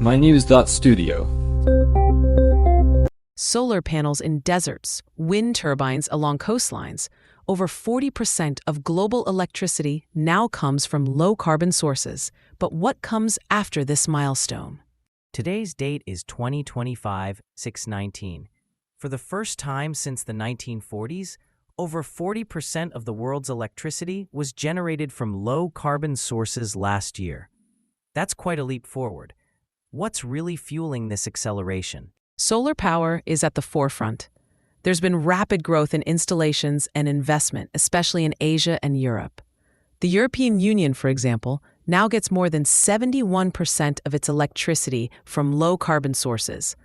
mynews.studio. Solar panels in deserts, wind turbines along coastlines. Over 40% of global electricity now comes from low-carbon sources. But what comes after this milestone? Today's date is 2025-6/19. For the first time since the 1940s, over 40% of the world's electricity was generated from low-carbon sources last year. That's quite a leap forward. What's really fueling this acceleration? Solar power is at the forefront. There's been rapid growth in installations and investment, especially in Asia and Europe. The European Union, for example, now gets more than 71% of its electricity from low-carbon sources.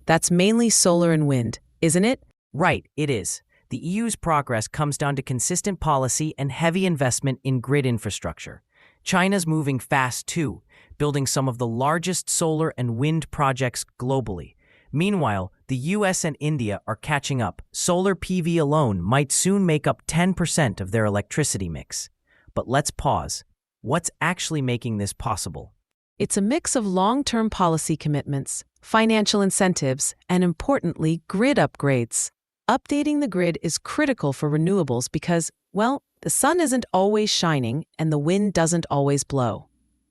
That's mainly solar and wind, isn't it? Right, it is. The EU's progress comes down to consistent policy and heavy investment in grid infrastructure. China's moving fast too, building some of the largest solar and wind projects globally. Meanwhile, the US and India are catching up. Solar PV alone might soon make up 10% of their electricity mix. But let's pause. What's actually making this possible? It's a mix of long-term policy commitments, financial incentives, and importantly, grid upgrades. Updating the grid is critical for renewables because, well, the sun isn't always shining and the wind doesn't always blow.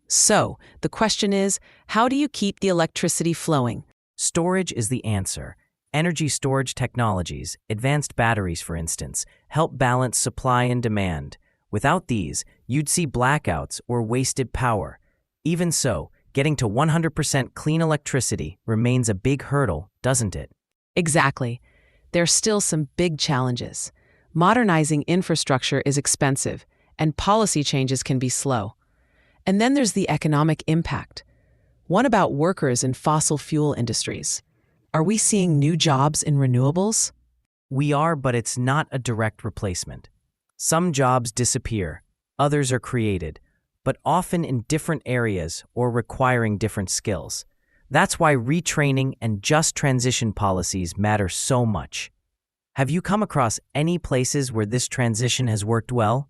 So, the question is, how do you keep the electricity flowing? Storage is the answer. Energy storage technologies, advanced batteries for instance, help balance supply and demand. Without these, you'd see blackouts or wasted power. Even so, getting to 100% clean electricity remains a big hurdle, doesn't it? Exactly. There are still some big challenges. Modernizing infrastructure is expensive, and policy changes can be slow. And then there's the economic impact. What about workers in fossil fuel industries? Are we seeing new jobs in renewables? We are, but it's not a direct replacement. Some jobs disappear, others are created, but often in different areas or requiring different skills. That's why retraining and just transition policies matter so much. Have you come across any places where this transition has worked well?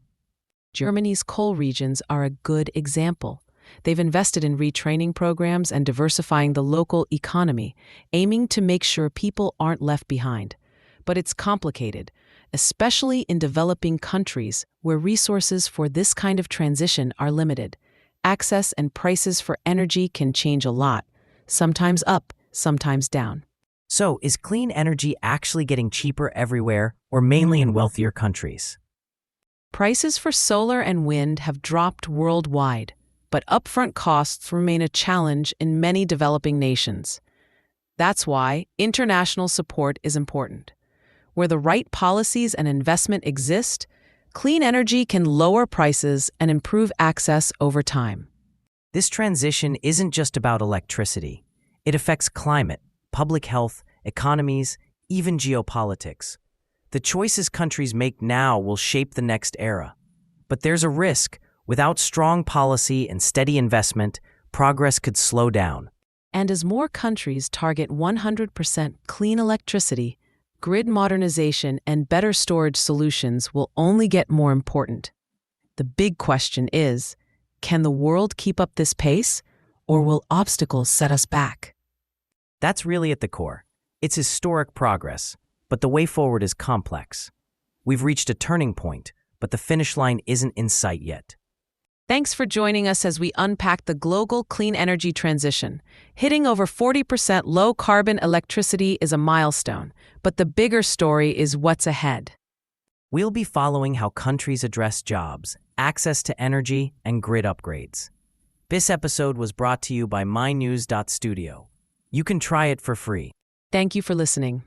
Germany's coal regions are a good example. They've invested in retraining programs and diversifying the local economy, aiming to make sure people aren't left behind. But it's complicated, especially in developing countries where resources for this kind of transition are limited. Access and prices for energy can change a lot, sometimes up, sometimes down. So, is clean energy actually getting cheaper everywhere or mainly in wealthier countries? Prices for solar and wind have dropped worldwide, but upfront costs remain a challenge in many developing nations. That's why international support is important. Where the right policies and investment exist, clean energy can lower prices and improve access over time. This transition isn't just about electricity. It affects climate, public health, economies, even geopolitics. The choices countries make now will shape the next era. But there's a risk. Without strong policy and steady investment, progress could slow down. And as more countries target 100% clean electricity, grid modernization and better storage solutions will only get more important. The big question is, can the world keep up this pace, or will obstacles set us back? That's really at the core. It's historic progress, but the way forward is complex. We've reached a turning point, but the finish line isn't in sight yet. Thanks for joining us as we unpack the global clean energy transition. Hitting over 40% low-carbon electricity is a milestone, but the bigger story is what's ahead. We'll be following how countries address jobs, access to energy, and grid upgrades. This episode was brought to you by mynews.studio. You can try it for free. Thank you for listening.